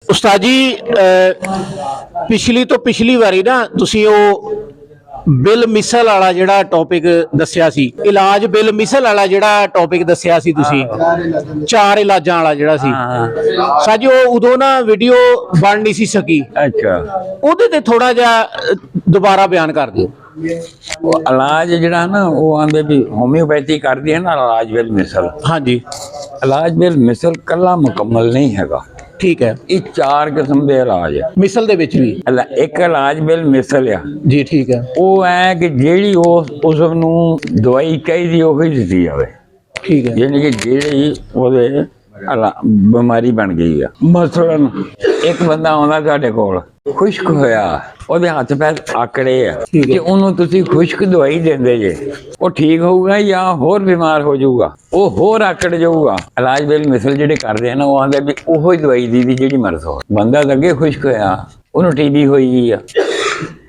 ਉਸਤਾਦ ਜੀ ਪਿਛਲੀ ਤੋਂ ਪਿਛਲੀ ਵਾਰੀ ਨਾ ਤੁਸੀਂ ਉਹ ਬਿਲ ਮਿਸਲ ਵਾਲਾ ਜਿਹੜਾ ਟੌਪਿਕ ਦੱਸਿਆ ਸੀ, ਇਲਾਜ ਬਿਲ ਮਿਸਲ ਵਾਲਾ ਜਿਹੜਾ ਟੌਪਿਕ ਦੱਸਿਆ ਸੀ ਤੁਸੀਂ, ਚਾਰ ਇਲਾਜਾਂ ਵਾਲਾ ਜਿਹੜਾ ਸੀ ਸਾਜੀ, ਉਹ ਉਦੋਂ ਨਾ ਵੀਡੀਓ ਬਣ ਨਹੀਂ ਸੀ ਸਕੀ। अच्छा ਉਹਦੇ ਤੇ ਥੋੜਾ ਜਿਹਾ ਦੁਬਾਰਾ ਬਿਆਨ ਕਰ ਦਿਓ। वो इलाज जड़ा ना वो आंदे भी होम्योपैथी करती है ना इलाज बिल मिसल। हाँ जी, इलाज बिल मिसल कला मुकम्मल नहीं हैगा, ठीक है। ये चार किस्म के इलाज है। मिसल दे विच भी एक इलाज बिल मिसल है जी, ठीक है। वो है कि जेड़ी उस नूं दवाई चाहिए ओही दित्ती जावे, ठीक है। यानी कि जेड़ी ओदे बीमारी बन गई है। मसलन एक बंदा आंदा तुहाडे कोल खुश्क होया, ਉਹਦੇ ਹੱਥ ਪੈਰ ਆਕੜੇ ਆ ਤੇ ਉਹਨੂੰ ਤੁਸੀਂ ਖੁਸ਼ਕ ਦਵਾਈ ਦਿੰਦੇ ਜੇ, ਉਹ ਠੀਕ ਹੋਊਗਾ ਜਾਂ ਹੋਰ ਬਿਮਾਰ ਹੋ ਜਾਊਗਾ? ਉਹ ਹੋਰ ਆਕੜ ਜਾਊਗਾ। ਇਲਾਜ ਬਿਲ ਮਿਸਲ ਜਿਹੜੇ ਕਰਦੇ ਆ ਨਾ, ਉਹ ਆਂਦੇ ਵੀ ਉਹੋ ਹੀ ਦਵਾਈ ਦੀ ਜਿਹੜੀ ਮਰਜ਼ ਹੋ। ਬੰਦਾ ਤਾਂ ਅੱਗੇ ਖੁਸ਼ਕ ਹੋਇਆ, ਉਹਨੂੰ ਟੀਬੀ ਹੋਈ ਆ,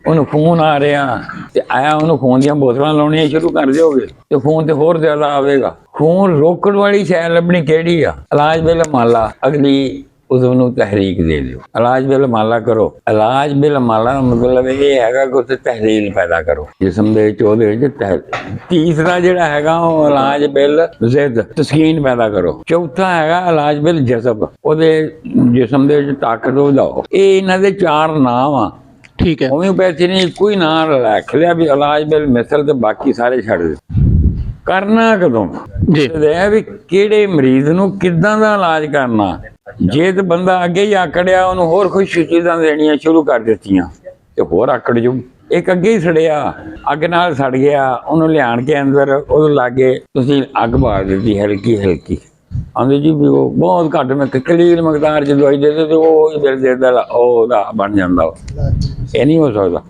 ਉਹਨੂੰ ਖੂਨ ਆ ਰਿਹਾ ਤੇ ਆਇਆ, ਉਹਨੂੰ ਖੂਨ ਦੀਆਂ ਬੋਤਲਾਂ ਲਾਉਣੀਆਂ ਸ਼ੁਰੂ ਕਰ ਦਿਓਗੇ ਤੇ ਖੂਨ ਤੇ ਹੋਰ ਜ਼ਿਆਦਾ ਆਵੇਗਾ। ਖੂਨ ਰੋਕਣ ਵਾਲੀ ਸ਼ੈ ਲੱਭਣੀ ਕਿਹੜੀ ਆ? ਇਲਾਜ ਬਿਲ ਮਾਲਾ ਅਗਲੀ ਉਸਨੂੰ ਤਹਿਰੀਕ ਦੇ ਦਿਓ। ਇਲਾਜ ਬਿਲ ਮਾਲਾ ਕਰੋ। ਇਲਾਜ ਬਿਲ ਮਾਲਾ ਦਾ ਮਤਲਬ ਇਹ ਹੈਗਾ ਕਿ ਉੱਥੇ ਤਹਿਲੀਲ ਪੈਦਾ ਕਰੋ ਜਿਸਮ ਦੇ ਵਿੱਚ, ਉਹਦੇ ਵਿੱਚ ਤੀਸਰਾ ਜਿਹੜਾ ਹੈਗਾ ਉਹ ਇਲਾਜ ਬਿਲ ਜ਼ਿੱਦ ਤਸਕੀਨ ਪੈਦਾ ਕਰੋ। ਚੌਥਾ ਹੈਗਾ ਇਲਾਜ ਬਿਲ ਜਜ਼ਬ, ਉਹਦੇ ਜਿਸਮ ਦੇ ਵਿੱਚ ਤਾਕਤ ਵਧਾਓ। ਇਹ ਇਹਨਾਂ ਦੇ ਚਾਰ ਨਾਮ ਆ, ठीक है। ਹੋਮਿਓਪੈਥੀ ਨੇ ਇੱਕੋ ਹੀ ਨਾਮ ਰੱਖ ਲਿਆ ਵੀ ਇਲਾਜ ਬਿਲ ਮਿਸਲ ਤੇ ਬਾਕੀ ਸਾਰੇ ਛੱਡ ਦੇ। ਕਰਨਾ ਕਦੋਂ ਜੀ ਇਹ ਵੀ ਕਿਹੜੇ ਮਰੀਜ਼ ਨੂੰ ਕਿੱਦਾਂ ਦਾ ਇਲਾਜ ਕਰਨਾ। ਜੇ ਤੇ ਬੰਦਾ ਅੱਗੇ ਹੀ ਆਕੜਿਆ, ਉਹਨੂੰ ਹੋਰ ਖੁਸ਼ ਚੀਜ਼ਾਂ ਦੇਣੀਆਂ ਸ਼ੁਰੂ ਕਰ ਦਿੱਤੀਆਂ ਤੇ ਹੋਰ ਆਕੜ ਜੂ। ਇੱਕ ਅੱਗੇ ਹੀ ਸੜਿਆ, ਅੱਗ ਨਾਲ ਸੜ ਗਿਆ, ਉਹਨੂੰ ਲਿਆਣ ਕੇ ਅੰਦਰ ਉਹਦੇ ਲਾਗੇ ਤੁਸੀਂ ਅੱਗ ਬਾਲ ਦਿੱਤੀ ਹਲਕੀ ਹਲਕੀ, ਆਂਦੇ ਜੀ ਵੀ ਉਹ ਬਹੁਤ ਘੱਟ ਮੈਂ ਕਲੀਲ ਮਕਦਾਰ ਚ ਦਵਾਈ ਦੇ ਤੇ ਉਹ ਹੀ ਦਿਲ ਦੇ ਉਹਦਾ ਬਣ ਜਾਂਦਾ। ਇਹ ਨਹੀਂ ਹੋ ਸਕਦਾ।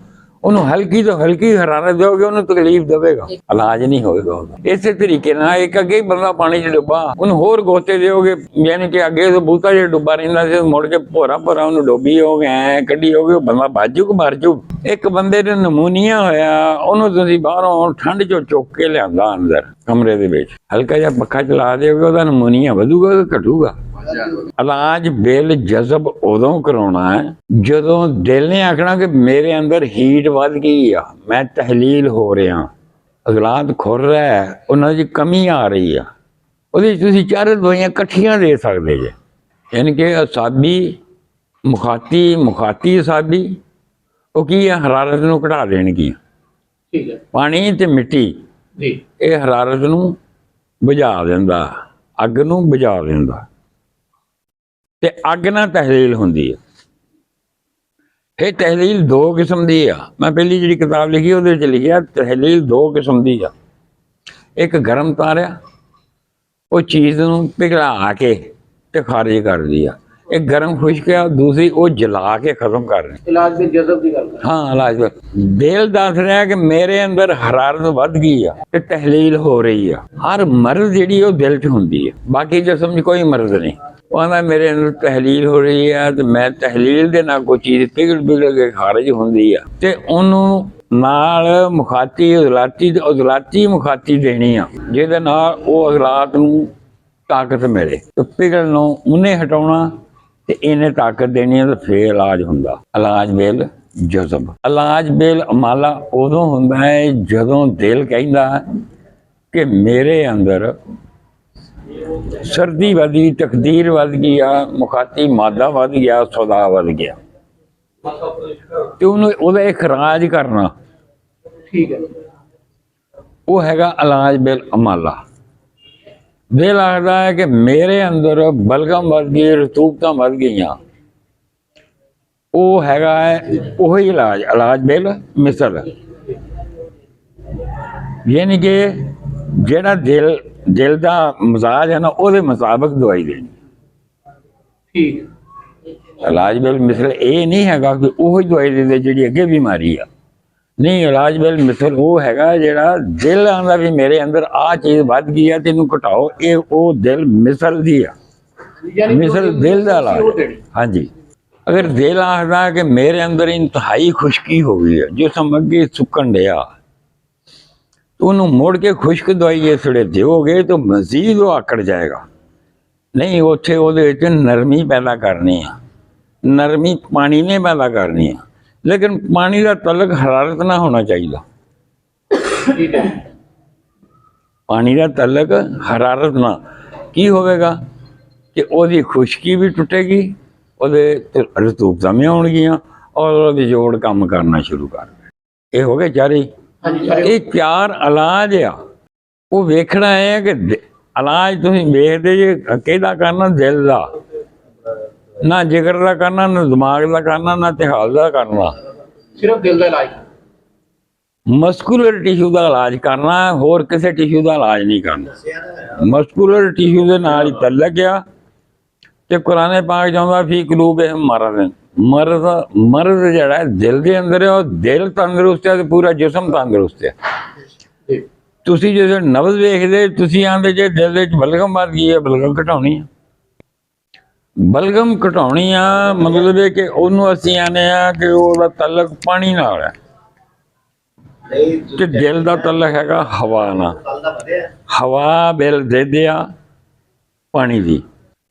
ਉਹਨੂੰ ਹਲਕੀ ਤੋਂ ਹਲਕੀ ਹਰਾਰਤ ਦਿਓਗੇ, ਉਹਨੂੰ ਤਕਲੀਫ ਦੇਵੇਗਾ, ਇਲਾਜ ਨਹੀਂ ਹੋਏਗਾ ਉਹਦਾ। ਇਸੇ ਤਰੀਕੇ ਨਾਲ ਇੱਕ ਅੱਗੇ ਹੀ ਬੰਦਾ ਪਾਣੀ 'ਚ ਡੁੱਬਾ, ਉਹਨੂੰ ਹੋਰ ਗੋਤੇ ਦਿਓਗੇ, ਯਾਨੀ ਕਿ ਅੱਗੇ ਤੋਂ ਬੂਤਾ ਜਿਹਾ ਡੁੱਬਾ ਰਹਿੰਦਾ ਸੀ, ਮੁੜ ਕੇ ਭੋਰਾ ਭੋਰਾ ਉਹਨੂੰ ਡੋਬੀ ਹੋਗੇ, ਐ ਕੱਢੀ ਹੋਗੇ, ਉਹ ਬੰਦਾ ਬਾਜੂ ਮਰ ਜੂ। ਇੱਕ ਬੰਦੇ ਨੂੰ ਨਮੂਨੀਆ ਹੋਇਆ, ਉਹਨੂੰ ਤੁਸੀਂ ਬਾਹਰੋਂ ਠੰਡ 'ਚੋਂ ਚੁੱਕ ਕੇ ਲਿਆਂਦਾ ਅੰਦਰ ਕਮਰੇ ਦੇ ਵਿੱਚ, ਹਲਕਾ ਜਿਹਾ ਪੱਖਾ ਚਲਾ ਦਿਓਗੇ, ਉਹਦਾ ਨਮੂਨੀਆ ਵਧੂਗਾ ਕਿ ਘਟੂਗਾ? ਇਲਾਜ ਬਿਲ ਜਜ਼ਬ ਉਦੋਂ ਕਰਾਉਣਾ ਹੈ ਜਦੋਂ ਦਿਲ ਨੇ ਆਖਣਾ ਕਿ ਮੇਰੇ ਅੰਦਰ ਹੀਟ ਵੱਧ ਗਈ ਆ, ਮੈਂ ਤਹਿਲੀਲ ਹੋ ਰਿਹਾ, ਅਜ਼ਲਾਤ ਖੁਰ ਰਿਹਾ, ਉਹਨਾਂ ਦੀ ਕਮੀ ਆ ਰਹੀ ਆ। ਉਹਦੇ ਤੁਸੀਂ ਚਾਰ ਦਵਾਈਆਂ ਇਕੱਠੀਆਂ ਦੇ ਸਕਦੇ ਜੇ, ਯਾਨੀ ਕਿ ਅਸਾਬੀ ਮੁਖਾਤੀ ਅਸਾਬੀ, ਉਹ ਕੀ ਆ, ਹਰਾਰਤ ਨੂੰ ਘਟਾ ਦੇਣਗੀਆਂ। ठीक है। ਪਾਣੀ ਤੇ ਮਿੱਟੀ जी, ਇਹ ਹਰਾਰਤ ਨੂੰ ਬੁਝਾ ਦਿੰਦਾ, ਅੱਗ ਨੂੰ ਬੁਝਾ ਦਿੰਦਾ ਤੇ ਅੱਗ ਨਾਲ ਤਹਿਲੀਲ ਹੁੰਦੀ ਹੈ। ਇਹ ਤਹਿਲੀਲ ਦੋ ਕਿਸਮ ਦੀ ਆ। ਮੈਂ ਪਹਿਲੀ ਜਿਹੜੀ ਕਿਤਾਬ ਲਿਖੀ ਉਹਦੇ ਵਿੱਚ ਲਿਖਿਆ ਤਹਿਲੀਲ ਦੋ ਕਿਸਮ ਦੀ ਆ। ਇੱਕ ਗਰਮ ਤਾਰਿਆ, ਉਹ ਚੀਜ਼ ਨੂੰ ਪਿਘਲਾ ਕੇ ਤੇ ਖਾਰਿਜ ਕਰਦੀ ਆ। ਇੱਕ ਗਰਮ ਖੁਸ਼ਕ ਆ, ਦੂਸਰੀ ਉਹ ਜਲਾ ਕੇ ਖਤਮ ਕਰ ਰਹੀ। इलाज बिल जज़ब दी गल है। ਹਾਂ ਇਲਾਜ ਦਿਲ ਦੱਸ ਰਿਹਾ ਕਿ ਮੇਰੇ ਅੰਦਰ ਹਰਾਰਤ ਵੱਧ ਗਈ ਆ ਤੇ ਤਹਿਲੀਲ ਹੋ ਰਹੀ ਆ। ਹਰ ਮਰਜ਼ ਜਿਹੜੀ ਉਹ ਦਿਲ 'ਚ ਹੁੰਦੀ ਹੈ, ਬਾਕੀ ਜਿਸਮ 'ਚ ਕੋਈ ਮਰਜ਼ ਨਹੀਂ। ਉਹ ਆਂਦਾ ਮੇਰੇ ਅੰਦਰ ਤਹਿਲੀਲ ਹੋ ਰਹੀ ਆ ਤੇ ਮੈਂ ਤਹਿਲੀਲ ਦੇ ਨਾਲ ਕੋਈ ਚੀਜ਼ ਪਿਘਲ ਕੇ ਖਾਰਜ ਹੁੰਦੀ ਆ ਤੇ ਉਹਨੂੰ ਨਾਲ ਮੁਖਾਤੀ ਉਜ਼ਲਾਤੀ ਮੁਖਾਤੀ ਦੇਣੀ ਆ, ਜਿਹਦੇ ਨਾਲ ਉਹ ਉਜ਼ਲਾਤ ਨੂੰ ਤਾਕਤ ਮਿਲੇ ਤੇ ਪਿਘਲ ਨੂੰ ਉਹਨੇ ਹਟਾਉਣਾ ਤੇ ਇਹਨੇ ਤਾਕਤ ਦੇਣੀ ਆ ਤੇ ਫੇਰ ਇਲਾਜ ਹੁੰਦਾ। ਇਲਾਜ ਬਿਲ ਜਜ਼ਬ। ਇਲਾਜ ਬਿਲ ਮਾਲਾ ਉਦੋਂ ਹੁੰਦਾ ਹੈ ਜਦੋਂ ਦਿਲ ਕਹਿੰਦਾ ਕਿ ਮੇਰੇ ਅੰਦਰ ਸਰਦੀ ਵੱਧ ਗਈ, ਤਕਦੀਰ ਵੱਧ ਗਈ ਆ, ਮੁਖਾਤੀ ਮਾਦਾ ਵੱਧ ਗਿਆ, ਸੌਦਾ ਵੱਧ ਗਿਆ ਤੇ ਉਹਨੂੰ ਉਹਦਾ ਇਖਰਾਜ ਕਰਨਾ। ठीक है। ਉਹ ਹੈਗਾ ਇਲਾਜ ਬਿਲ ਮਾਲਾ। ਦਿਲ ਆਖਦਾ ਹੈ ਕਿ ਮੇਰੇ ਅੰਦਰ ਬਲਗਮ ਵੱਧ ਗਈ, ਰਤੂਬਤਾਂ ਵੱਧ ਗਈਆਂ, ਉਹ ਹੈਗਾ ਹੈ ਉਹੀ ਇਲਾਜ ਬਿਲ ਮਿਸਲ। ਯਾਨੀ ਕਿ ਜਿਹੜਾ ਦਿਲ ਦਾ ਮਜ਼ਾਜ ਹੈ ਨਾ, ਉਹਦੇ ਮੁਤਾਬਕ ਦਵਾਈ ਦੇਣੀ। ठीक है। ਇਲਾਜ ਬਿਲ ਮਿਸਲ ਇਹ ਨਹੀਂ ਹੈਗਾ ਕਿ ਉਹੀ ਦਵਾਈ ਦਿੰਦੇ ਜਿਹੜੀ ਅੱਗੇ ਬਿਮਾਰੀ ਆ, ਨਹੀਂ। ਇਲਾਜ ਬਿਲ ਮਿਸਲ ਉਹ ਹੈਗਾ ਜਿਹੜਾ ਦਿਲ ਆਂਦਾ ਵੀ ਮੇਰੇ ਅੰਦਰ ਆਹ ਚੀਜ਼ ਵੱਧ ਗਈ ਆ, ਤੈਨੂੰ ਘਟਾਓ। ਇਹ ਉਹ ਦਿਲ ਮਿਸਲ ਦੀ ਆ, ਮਿਸਲ ਦਿਲ ਦਾ ਇਲਾਜ। ਹਾਂਜੀ, ਅਗਰ ਦਿਲ ਆਖਦਾ ਕਿ ਮੇਰੇ ਅੰਦਰ ਇੰਤਹਾਈ ਖੁਸ਼ਕੀ ਹੋ ਗਈ ਹੈ, ਜਿਸਮ ਅੱਗੇ ਸੁੱਕਣ ਡਿਆ, ਉਹਨੂੰ ਮੁੜ ਕੇ ਖੁਸ਼ਕ ਦਵਾਈ ਜੇ ਥੋੜੇ ਦਿਓਗੇ ਤਾਂ ਮਜ਼ੀਦ ਉਹ ਆਕੜ ਜਾਏਗਾ। ਨਹੀਂ, ਉੱਥੇ ਉਹਦੇ ਵਿੱਚ ਨਰਮੀ ਪੈਦਾ ਕਰਨੀ ਆ, ਨਰਮੀ ਪਾਣੀ ਨੇ ਪੈਦਾ ਕਰਨੀ ਹੈ, ਲੇਕਿਨ ਪਾਣੀ ਦਾ ਤਲਕ ਹਰਾਰਤ ਨਾ ਹੋਣਾ ਚਾਹੀਦਾ। ਠੀਕ ਹੈ। ਪਾਣੀ ਦਾ ਤਲਕ ਹਰਾਰਤ ਨਾ, ਕੀ ਹੋਵੇਗਾ ਕਿ ਉਹਦੀ ਖੁਸ਼ਕੀ ਵੀ ਟੁੱਟੇਗੀ, ਉਹਦੇ ਤੇ ਰਤੂਬਤਾਂ ਵੀ ਆਉਣਗੀਆਂ ਔਰ ਉਹਦੇ ਜੋੜ ਕੰਮ ਕਰਨਾ ਸ਼ੁਰੂ ਕਰ ਗਏ। ਇਹ ਹੋ ਗਏ ਚਾਰੇ। ਇਹ ਚਾਰ ਇਲਾਜ ਆ। ਉਹ ਵੇਖਣਾ ਹੈ ਕਿ ਇਲਾਜ ਤੁਸੀਂ ਵੇਖਦੇ ਜੇ ਕਿਹਦਾ ਕਰਨਾ, ਦਿਲ ਦਾ, ਨਾ ਜਿਗਰ ਦਾ ਕਰਨਾ, ਨਾ ਦਿਮਾਗ ਦਾ ਕਰਨਾ, ਨਾ ਇਤਿਹਾਸ ਦਾ ਕਰਨਾ, ਸਿਰਫ ਦਿਲ ਦਾ ਇਲਾਜ। ਮਸਕੂਲਰ ਟਿਸ਼ੂ ਦਾ ਇਲਾਜ ਕਰਨਾ, ਹੋਰ ਕਿਸੇ ਟਿਸ਼ੂ ਦਾ ਇਲਾਜ ਨਹੀਂ ਕਰਨਾ। ਮਸਕੂਲਰ ਟਿਸ਼ੂ ਦੇ ਨਾਲ ਹੀ ਤਲਕ ਆ। ਤੇ ਕੁਰਾਨੇ ਪਾਕ ਚਾਹੁੰਦਾ ਫੀ ਕਲੂਬ ਮਰਦ, ਮਰਦ ਜਿਹੜਾ ਹੈ ਦਿਲ ਦੇ ਅੰਦਰ ਹੈ। ਉਹ ਦਿਲ ਤੰਦਰੁਸਤ ਹੈ ਤੇ ਪੂਰਾ ਜਿਸਮ ਤੰਦਰੁਸਤ ਹੈ। ਤੁਸੀਂ ਜਦੋਂ ਨਬਜ਼ ਵੇਖਦੇ ਤੁਸੀਂ ਆਂਦੇ ਜੇ ਦਿਲ ਵਿੱਚ ਬਲਗਮ ਵੱਧ ਗਈ ਹੈ, ਬਲਗਮ ਘਟਾਉਣੀ ਹੈ। ਬਲਗਮ ਘਟਾਉਣੀ ਆ ਮਤਲਬ ਹੈ ਕਿ ਉਹਨੂੰ ਅਸੀਂ ਆਨੇ ਆ ਕਿ ਉਹਦਾ ਤਲਕ ਪਾਣੀ ਨਾਲ ਹੈ ਤੇ ਦਿਲ ਦਾ ਤਲਕ ਹੈਗਾ ਹਵਾ ਨਾਲ। ਹਵਾ ਬਿਲ ਦੇ ਦਿਆ ਪਾਣੀ ਦੀ,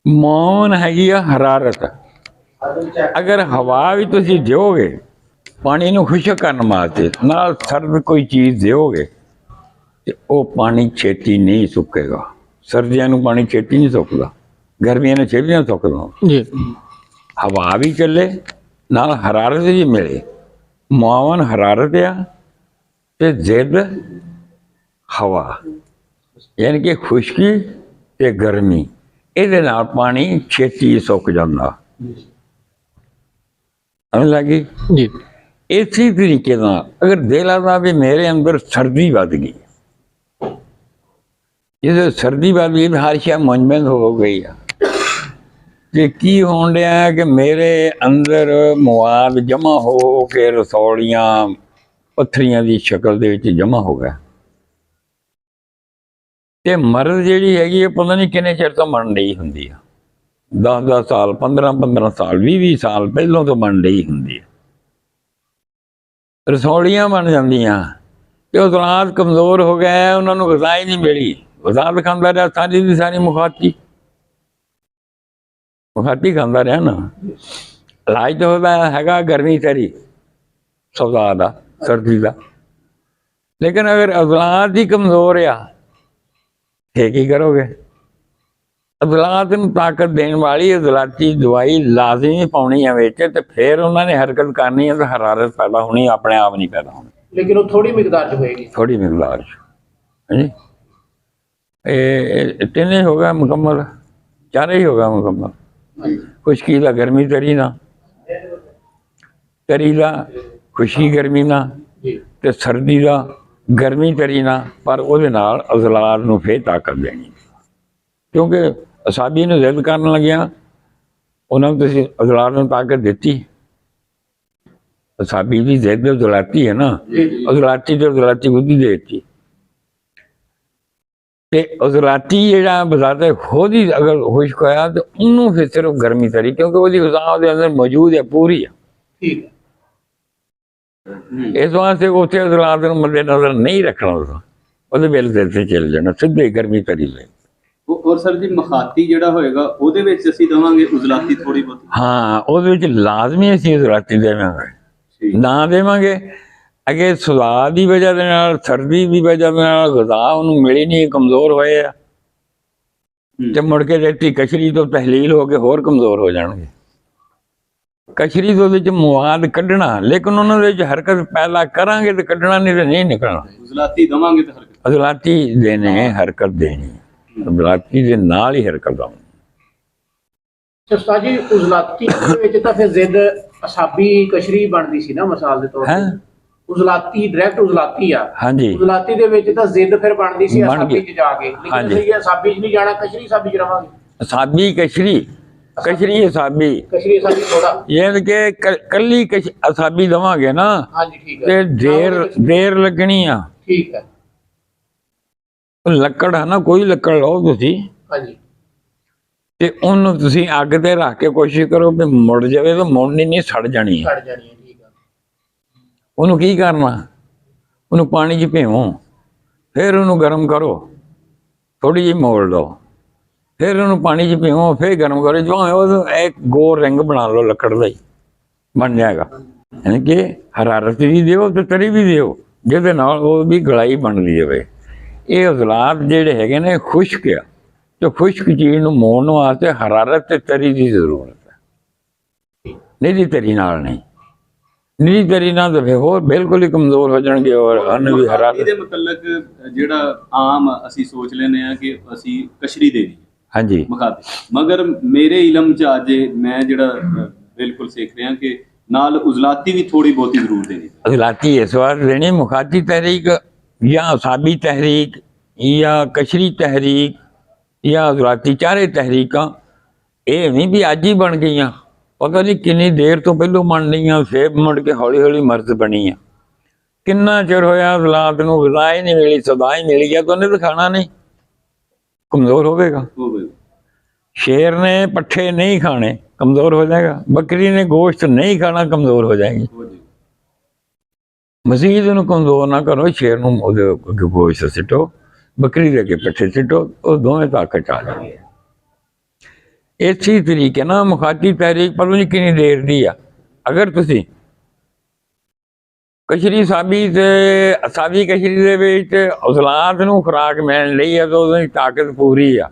ਮੌਨ ਹੈਗੀ ਆ ਹਰਾਰਤ। ਅਗਰ ਹਵਾ ਵੀ ਤੁਸੀਂ ਦਿਓਗੇ ਪਾਣੀ ਨੂੰ ਖੁਸ਼ਕ ਕਰਨ ਵਾਸਤੇ, ਨਾਲ ਸਰਦ ਕੋਈ ਚੀਜ਼ ਦਿਓਗੇ ਤੇ ਉਹ ਪਾਣੀ ਛੇਤੀ ਨਹੀਂ ਸੁੱਕੇਗਾ। ਸਰਦੀਆਂ ਨੂੰ ਪਾਣੀ ਛੇਤੀ ਨਹੀਂ ਸੁੱਕਦਾ, ਗਰਮੀਆਂ ਨੂੰ ਛੇਤੀ ਨਹੀਂ ਸੁੱਕਦਾ ਜੀ। ਹਵਾ ਵੀ ਚੱਲੇ ਨਾਲ ਹਰਾਰਤ ਵੀ ਮਿਲੇ, ਮੌਨ ਹਰਾਰਤ ਆ ਤੇ ਜ਼ਿੱਦ ਹਵਾ, ਯਾਨੀ ਕਿ ਖੁਸ਼ਕੀ ਤੇ ਗਰਮੀ, ਇਹਦੇ ਨਾਲ ਪਾਣੀ ਛੇਤੀ ਸੁੱਕ ਜਾਂਦਾ। ਸਮਝ ਲੱਗੀ ਜੀ। ਇਸੇ ਤਰੀਕੇ ਨਾਲ ਅਗਰ ਦਿਲ ਆਦਾ ਵੀ ਮੇਰੇ ਅੰਦਰ ਸਰਦੀ ਵੱਧ ਗਈ, ਜੇ ਸਰਦੀ ਵੱਧ ਗਈ ਹਰ ਸ਼ੈ ਮੁੰਜਮਦ ਹੋ ਗਈ ਆ, ਤੇ ਕੀ ਹੋਣ ਡਿਆ ਕਿ ਮੇਰੇ ਅੰਦਰ ਮਵਾਦ ਜਮ੍ਹਾਂ ਹੋ ਕੇ ਰਸੌਲੀਆਂ ਪੱਥਰੀਆਂ ਦੀ ਸ਼ਕਲ ਦੇ ਵਿੱਚ ਜਮ੍ਹਾਂ ਹੋ ਗਿਆ। ਤੇ ਮਰਦ ਜਿਹੜੀ ਹੈਗੀ ਹੈ ਪਤਾ ਨਹੀਂ ਕਿੰਨੇ ਚਿਰ ਤੋਂ ਬਣ ਰਹੀ ਹੁੰਦੀ ਆ, 10-10 ਸਾਲ 15-15 ਸਾਲ 20-20 ਸਾਲ ਪਹਿਲੋਂ ਤੋਂ ਬਣ ਰਹੀ ਹੁੰਦੀ ਹੈ। ਰਸੌਲੀਆਂ ਬਣ ਜਾਂਦੀਆਂ ਤੇ ਉਹ ਔਲਾਦ ਕਮਜ਼ੋਰ ਹੋ ਗਿਆ, ਉਹਨਾਂ ਨੂੰ ਗ਼ਜ਼ਾ ਹੀ ਨਹੀਂ ਮਿਲੀ। ਗ਼ਜ਼ਾ ਖਾਂਦਾ ਰਿਹਾ ਸਾਰੀ ਦੀ ਸਾਰੀ ਮੁਖਾਤੀ ਖਾਂਦਾ ਰਿਹਾ ਨਾ। ਇਲਾਜ ਤਾਂ ਉਹਦਾ ਹੈਗਾ ਗਰਮੀ ਤੇਰੀ ਸੌਦਾ ਦਾ, ਸਰਦੀ ਦਾ। ਲੇਕਿਨ ਅਗਰ ਔਲਾਦ ਹੀ ਕਮਜ਼ੋਰ ਆ ਫੇਰ ਕੀ ਕਰੋਗੇ? ਔਲਾਦ ਨੂੰ ਤਾਕਤ ਦੇਣ ਵਾਲੀ ਔਲਾਦੀ ਦਵਾਈ ਲਾਜ਼ਮੀ ਪਾਉਣੀ ਹੈ ਵਿੱਚ, ਤੇ ਫਿਰ ਉਹਨਾਂ ਨੇ ਹਰਕਤ ਕਰਨੀ ਹੈ ਤੇ ਹਰਾਰਤ ਪੈਦਾ ਹੋਣੀ, ਆਪਣੇ ਆਪ ਨਹੀਂ ਪੈਦਾ ਹੋਣੀ। ਲੇਕਿਨ ਉਹ ਥੋੜੀ ਮਿਕਦਾਰ 'ਚ ਹੋਏਗੀ, ਥੋੜੀ ਮਿਕਦਾਰ 'ਚ। ਹਾਂਜੀ, ਇਹ ਤਿੰਨੇ ਹੋ ਗਿਆ ਮੁਕੰਮਲ, ਚਾਰੇ ਹੀ ਹੋ ਗਿਆ ਮੁਕੰਮਲ। ਖੁਸ਼ਕੀ ਦਾ ਗਰਮੀ ਤਰੀ ਨਾ, ਤਰੀ ਦਾ ਖੁਸ਼ਕੀ ਗਰਮੀ ਨਾ, ਤੇ ਸਰਦੀ ਦਾ ਗਰਮੀ ਤਰੀ ਨਾ, ਪਰ ਉਹਦੇ ਨਾਲ ਔਲਾਦ ਨੂੰ ਫੇਰ ਤਾਕਤ ਦੇਣੀ। ਕਿਉਂਕਿ ਅਸਾਬੀ ਨੂੰ ਜ਼ਿੱਦ ਕਰਨ ਲੱਗਿਆ, ਉਹਨਾਂ ਨੂੰ ਤੁਸੀਂ ਔਲਾਦ ਨੂੰ ਤਾਕਤ ਦਿੱਤੀ। ਅਸਾਬੀ ਦੀ ਜ਼ਿੱਦ ਔਲਾਦੀ ਹੈ ਨਾ, ਔਲਾਦੀ ਤੇ ਔਲਾਦੀ ਬੁੱਧੀ ਦੇ ਦਿੱਤੀ। ਤੇ ਔਲਾਦੀ ਜਿਹੜਾ ਬਜ਼ਾਤੇ ਖੁਦ ਹੀ ਅਗਰ ਖੁਸ਼ਕ ਹੋਇਆ ਤੇ ਉਹਨੂੰ ਫਿਰ ਸਿਰਫ ਗਰਮੀ ਤਰੀ, ਕਿਉਂਕਿ ਉਹਦੀ ਗ਼ਜ਼ਾ ਉਹਦੇ ਅੰਦਰ ਮੌਜੂਦ ਹੈ, ਪੂਰੀ ਹੈ। ਠੀਕ ਹੈ। ਇਸ ਵਾਸਤੇ ਉੱਥੇ ਔਲਾਦ ਨੂੰ ਮੱਦੇ ਨਜ਼ਰ ਨਹੀਂ ਰੱਖਣਾ, ਉਹਦੇ ਬਿਲ ਦਿਲ ਤੇ ਚੱਲ ਜਾਣਾ, ਸਿੱਧੇ ਗਰਮੀ ਤਰੀ ਲੈ। ਔਰ ਸਰ ਜੀ ਮਖਾਤੀ ਜਿਹੜਾ ਹੋਏਗਾ ਉਹਦੇ ਵਿੱਚ ਅਸੀਂ ਦੇਵਾਂਗੇ ਉਜ਼ਲਾਤੀ ਥੋੜੀ ਬਹੁਤੀ? ਹਾਂ, ਉਹਦੇ ਵਿੱਚ ਲਾਜ਼ਮੀ ਅਸੀਂ ਉਜ਼ਲਾਤੀ ਦੇਵਾਂਗੇ। ਨਾ ਦੇਵਾਂਗੇ ਅੱਗੇ ਸੁਲਾਦ ਦੀ ਵਜ੍ਹਾ ਦੇ ਨਾਲ, ਸਰਦੀ ਦੀ ਵਜ੍ਹਾ ਦੇ ਨਾਲ ਗ਼ਜ਼ਾ ਉਹਨੂੰ ਮਿਲੀ ਨਹੀਂ, ਕਮਜ਼ੋਰ ਹੋਏ ਆ, ਤੇ ਮੁੜ ਕੇ ਰੇਤੀ ਕਸ਼ਰੀ ਤੋਂ ਤਹਿਲੀਲ ਹੋ ਕੇ ਹੋਰ ਕਮਜ਼ੋਰ ਹੋ ਜਾਣਗੇ। ਕਸ਼ਰੀ ਤੋਂ ਵਿੱਚ ਮਵਾਦ ਕੱਢਣਾ, ਲੇਕਿਨ ਉਹਨਾਂ ਦੇ ਵਿੱਚ ਹਰਕਤ ਪੈਦਾ ਕਰਾਂਗੇ ਤੇ ਕੱਢਣਾ, ਨਹੀਂ ਤੇ ਨਹੀਂ ਨਿਕਲਣਾ। ਉਜ਼ਲਾਤੀ ਦੇਵਾਂਗੇ ਤੇ ਹਰਕਤ, ਉਜ਼ਲਾਤੀ ਦੇਣੇ, ਹਰਕਤ ਦੇਣੀ, ਉਜ਼ਲਾਤੀ ਦੇ ਨਾਲ ਹੀ ਹਰਕਤ ਆਉਣੀ। ਉਸਤਾਦ ਜੀ ਉਜ਼ਲਾਤੀ ਦੇ ਵਿੱਚ ਤਾਂ ਫਿਰ ਜ਼ਿੱਦ ਅਸਾਬੀ ਕਸ਼ਰੀ ਬਣਦੀ ਸੀ ਨਾ, ਮਿਸਾਲ ਦੇ ਤੌਰ ਤੇ ਉਜ਼ਲਾਤੀ ਡਾਇਰੈਕਟ ਉਜ਼ਲਾਤੀ ਆ। ਹਾਂਜੀ, ਉਜ਼ਲਾਤੀ ਦੇ ਵਿੱਚ ਤਾਂ ਜ਼ਿੱਦ ਫਿਰ ਬਣਦੀ ਸੀ ਅਸਾਬੀ 'ਚ ਜਾ ਕੇ, ਲੇਕਿਨ ਅਸੀਂ ਅਸਾਬੀ 'ਚ ਨਹੀਂ ਜਾਣਾ, ਕਸ਼ਰੀ ਅਸਾਬੀ 'ਚ ਰਵਾਂਗੇ। ਅਸਾਬੀ ਕਸ਼ਰੀ, ਕਸ਼ਰੀ ਅਸਾਬੀ, ਕਸ਼ਰੀ ਅਸਾਬੀ ਥੋੜਾ, ਯਾਨੀ ਕਿ ਕੱਲੀ ਅਸਾਬੀ ਦਵਾਂਗੇ ਨਾ। ਹਾਂਜੀ ਠੀਕ ਹੈ। ਤੇ ਦੇਰ ਲੱਗਣੀ ਆ। ਠੀਕ ਹੈ। ਲੱਕੜ ਹੈ ਨਾ, ਕੋਈ ਲੱਕੜ ਲਓ ਤੁਸੀਂ, ਹਾਂਜੀ, ਤੇ ਉਹਨੂੰ ਤੁਸੀਂ ਅੱਗ ਤੇ ਰੱਖ ਕੇ ਕੋਸ਼ਿਸ਼ ਕਰੋ ਵੀ ਮੁੜ ਜਾਵੇ, ਤਾਂ ਮੁੜਨੀ ਨਹੀਂ, ਸੜ ਜਾਣੀ ਹੈ। ਸੜ ਜਾਣੀ ਹੈ, ਠੀਕ ਆ। ਉਹਨੂੰ ਕੀ ਕਰਨਾ, ਉਹਨੂੰ ਪਾਣੀ 'ਚ ਭਿਓ, ਫਿਰ ਉਹਨੂੰ ਗਰਮ ਕਰੋ, ਥੋੜੀ ਜਿਹੀ ਮੋੜ ਲਓ, ਫਿਰ ਉਹਨੂੰ ਪਾਣੀ 'ਚ ਭਿਓ, ਫਿਰ ਗਰਮ ਕਰੋ, ਜੋ ਉਹ ਇੱਕ ਗੋਲ ਰਿੰਗ ਬਣਾ ਲਓ ਲੱਕੜ ਦਾ ਹੀ ਬਣ ਜਾਏਗਾ। ਯਾਨੀ ਕਿ ਹਰਾਰਤ ਵੀ ਦਿਓ ਤੇ ਤਰੀ ਵੀ ਦਿਓ, ਜਿਹਦੇ ਨਾਲ ਉਹ ਵੀ ਗਲਾਈ ਬਣਦੀ ਜਾਵੇ। ਇਹ ਉਜ਼ਲਾਤ ਜਿਹੜੇ ਹੈਗੇ ਨੇ ਖੁਸ਼ਕ ਆ, ਤੇ ਖੁਸ਼ਕ ਚੀਜ਼ ਨੂੰ ਮੋੜਨ ਵਾਸਤੇ ਹਰਾਰਤ ਤੇ ਤਰੀ ਦੀ ਜ਼ਰੂਰਤ ਹੈ। ਨਿੱਜੀ ਤਰੀ ਨਾਲ ਨਹੀਂ, ਨਿੱਜੀ ਤਰੀ ਨਾਲ ਤਾਂ ਫਿਰ ਹੋਰ ਬਿਲਕੁਲ ਹੀ ਕਮਜ਼ੋਰ ਹੋ ਜਾਣਗੇ। ਔਰ ਹਨ ਵੀ ਹਰਾਰਤ ਇਹਦੇ ਮੁਤਲਕ ਜਿਹੜਾ ਆਮ ਅਸੀਂ ਸੋਚ ਲੈਂਦੇ ਆ ਕਿ ਅਸੀਂ ਕਸ਼ਰੀ ਦੇਣੀ ਹਾਂਜੀ ਮਖਾਤੀ, ਮਗਰ ਮੇਰੇ ਇਲਮ ਚ ਅੱਜ ਮੈਂ ਜਿਹੜਾ ਬਿਲਕੁਲ ਸਿੱਖ ਰਿਹਾ ਕਿ ਨਾਲ ਉਜ਼ਲਾਤੀ ਵੀ ਥੋੜੀ ਬਹੁਤੀ ਜ਼ਰੂਰ ਦੇਣੀ। ਉਜ਼ਲਾਤੀ ਇਸ ਵਾਰ ਦੇਣੀ, ਮੁਖਾਤੀ ਤਹਿਰੀਕ ਜਾਂ ਅਸਾਬੀ ਤਹਿਰੀਕ ਜਾਂ ਕਸ਼ਰੀ ਤਹਿਰੀਕ ਜਾਂ ਉਜ਼ਲਾਤੀ, ਚਾਰੇ ਤਹਿਰੀਕਾਂ ਇਹ ਨਹੀਂ ਵੀ ਅੱਜ ਹੀ ਬਣ ਗਈਆਂ, ਪਤਾ ਨਹੀਂ ਕਿੰਨੀ ਦੇਰ ਤੋਂ ਪਹਿਲੋਂ ਬਣ ਲਈਆਂ, ਫੇਰ ਮੁੜ ਕੇ ਹੌਲੀ ਹੌਲੀ ਮਰਜ਼ ਬਣੀ ਆ। ਕਿੰਨਾ ਚਿਰ ਹੋਇਆ ਉਜ਼ਲਾਤ ਨੂੰ ਗਜ਼ਾ ਹੀ ਨਹੀਂ ਮਿਲੀ, ਸਦਾ ਹੀ ਮਿਲ ਗਿਆ ਤਾਂ ਉਹਨੇ ਤਾਂ ਖਾਣਾ ਨਹੀਂ, ਕਮਜ਼ੋਰ ਹੋਵੇਗਾ। ਸ਼ੇਰ ਨੇ ਪੱਠੇ ਨਹੀਂ ਖਾਣੇ, ਕਮਜ਼ੋਰ ਹੋ ਜਾਏਗਾ। ਬੱਕਰੀ ਨੇ ਗੋਸ਼ਤ ਨਹੀਂ ਖਾਣਾ, ਕਮਜ਼ੋਰ ਹੋ ਜਾਏਗੀ। ਮਜ਼ੀਦ ਉਹਨੂੰ ਕਮਜ਼ੋਰ ਨਾ ਕਰੋ, ਸ਼ੇਰ ਨੂੰ ਉਹਦੇ ਅੱਗੇ ਗੋਸ਼ਤ ਸਿੱਟੋ, ਬੱਕਰੀ ਦੇ ਅੱਗੇ ਪੱਠੇ ਸਿੱਟੋ, ਉਹ ਦੋਵੇਂ ਤਾਕਤ ਆ ਜਾਣਗੇ। ਇਸੇ ਤਰੀਕੇ ਨਾਲ ਮੁਖਾਤੀ ਤਹਿਰੀਕ ਪਤਾ ਨਹੀਂ ਕਿੰਨੀ ਦੇਰ ਦੀ ਆ। ਅਗਰ ਤੁਸੀਂ ਕਸ਼ਰੀ ਸਾਬੀ ਤੇ ਅਸਾਬੀ ਕਸ਼ਰੀ ਦੇ ਵਿੱਚ ਉਜ਼ਲਾਤ ਨੂੰ ਖੁਰਾਕ ਮਿਲਣ ਲਈ ਆ ਤਾਂ ਉਹਦੀ ਤਾਕਤ ਪੂਰੀ ਆ,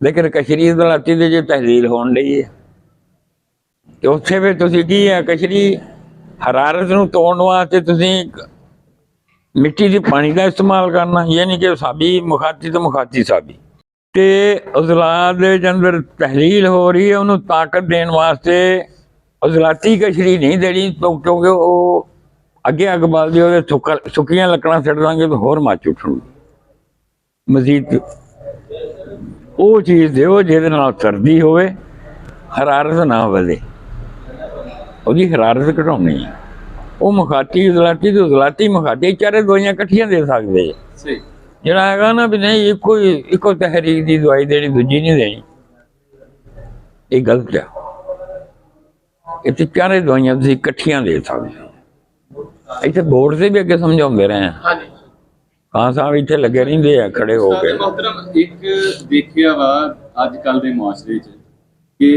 ਲੇਕਿਨ ਕਸ਼ਰੀ ਉਜ਼ਲਾਤੀ ਦੇ ਜੇ ਤਹਿਲੀਲ ਹੋਣ ਲਈ ਹੈ ਤੇ ਉੱਥੇ ਵੀ ਤੁਸੀਂ ਕੀ ਹੈ, ਕਸ਼ਰੀ ਹਰਾਰਤ ਨੂੰ ਤੋੜਨ ਵਾਸਤੇ ਤੁਸੀਂ ਮਿੱਟੀ ਦੇ ਪਾਣੀ ਦਾ ਇਸਤੇਮਾਲ ਕਰਨਾ, ਯਾਨੀ ਕਿ ਸਾਬੀ ਮੁਖਾਤੀ ਤੇ ਮੁਖਾਤੀ ਸਾਬੀ। ਤੇ ਉਜ਼ਲਾਤ ਦੇ ਅੰਦਰ ਤਹਿਲੀਲ ਹੋ ਰਹੀ ਹੈ, ਉਹਨੂੰ ਤਾਕਤ ਦੇਣ ਵਾਸਤੇ ਉਜ਼ਲਾਤੀ ਕਸ਼ਰੀ ਨਹੀਂ ਦੇਣੀ, ਕਿਉਂਕਿ ਉਹ ਅੱਗੇ ਅੱਗ ਬਲਦੀ, ਉਹਦੇ ਸੁੱਕੀਆਂ ਲੱਕੜਾਂ ਸਿੱਟ ਦਾਂਗੇ ਤਾਂ ਹੋਰ ਮੱਚ ਉੱਠਣਗੇ। ਮਜ਼ੀਦ ਉਹ ਚੀਜ਼ ਦਿਓ ਜਿਹਦੇ ਨਾਲ ਸਰਦੀ ਹੋਵੇ, ਹਰਾਰਤ ਨਾ ਵਧੇ, ਉਹਦੀ ਹਰਾਰਤ ਘਟਾਉਣੀ ਹੈ। ਉਹ ਮੁਖਾਤੀ ਉਜ਼ਲਾਤੀ ਤੇ ਉਜ਼ਲਾਤੀ ਮੁਖਾਤੀ ਚਾਰੇ ਦਵਾਈਆਂ ਇਕੱਠੀਆਂ ਦੇ ਸਕਦੇ ਹੈ। ਜਿਹੜਾ ਹੈਗਾ ਨਾ ਵੀ ਨਹੀਂ ਇੱਕੋ ਤਹਿਰੀਕ ਦੀ ਦਵਾਈ ਦੇਣੀ, ਦੂਜੀ ਨਹੀਂ ਦੇਣੀ, ਇਹ ਗਲਤ ਹੈ। ਇੱਥੇ ਚਾਰੇ ਦਵਾਈਆਂ ਤੁਸੀਂ ਇਕੱਠੀਆਂ ਦੇ ਸਕਦੇ ਹੋ। ਇੱਥੇ ਬੋਰਡ ਤੇ ਵੀ ਅੱਗੇ ਸਮਝਾਉਂਦੇ ਰਹੇ ਹਾਂ, ਖਾਨ ਸਾਹਿਬ ਇੱਥੇ ਲੱਗੇ ਰਹਿੰਦੇ ਆ ਖੜੇ ਹੋ ਕੇ। ਮੁਹਤਰਮ, ਇੱਕ ਦੇਖਿਆ ਵਾ ਅੱਜ ਕੱਲ ਦੇ ਮੁਆਸ਼ਰੇ 'ਚ ਕਿ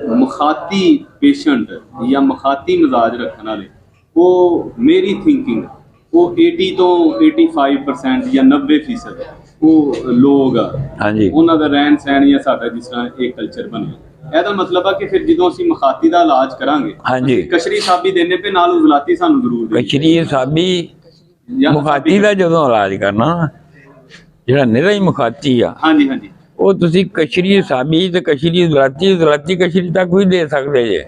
ਮੁਖਾਤੀ ਪੇਸ਼ੈਂਟ ਜਾਂ ਮੁਖਾਤੀ ਮਿਜ਼ਾਜ ਰੱਖਣ ਵਾਲੇ, ਉਹ ਮੇਰੀ ਥਿੰਕਿੰਗ ਉਹ 80 ਤੋਂ 85% ਜਾਂ 90% ਉਹ ਲੋਕ ਆ, ਹਾਂਜੀ, ਉਹਨਾਂ ਦਾ ਰਹਿਣ ਸਹਿਣ ਜਾਂ ਸਾਡਾ ਜਿਸ ਤਰ੍ਹਾਂ ਇਹ ਕਲਚਰ ਬਣਿਆ। ਇਹਦਾ ਮਤਲਬ ਆ ਕਿ ਫਿਰ ਜਦੋਂ ਅਸੀਂ ਮੁਖਾਤੀ ਦਾ ਇਲਾਜ ਕਰਾਂਗੇ, ਹਾਂਜੀ, ਕਸ਼ਰੀ ਸਾਬੀ ਦੇਣੇ ਪਏ, ਨਾਲ ਉਜ਼ਲਾਤੀ ਸਾਨੂੰ ਜ਼ਰੂਰ ਦੇਣੀ। ਕਸ਼ਰੀ ਸਾਬੀ ਜਾਂ ਮੁਖਾਤੀ ਦਾ ਜਦੋਂ ਇਲਾਜ ਕਰਨਾ, ਜਿਹੜਾ ਨਿਰਾ ਹੀ ਮੁਖਾਤੀ ਆ, ਹਾਂਜੀ ਹਾਂਜੀ, ਉਹ ਤੁਸੀਂ ਕਸ਼ਰੀ ਸਾਬੀ ਤੇ ਕਸ਼ਰੀ ਉਜ਼ਲਾਤੀ ਕਸ਼ਰੀ ਤੱਕ ਵੀ ਦੇ ਸਕਦੇ ਜੇ।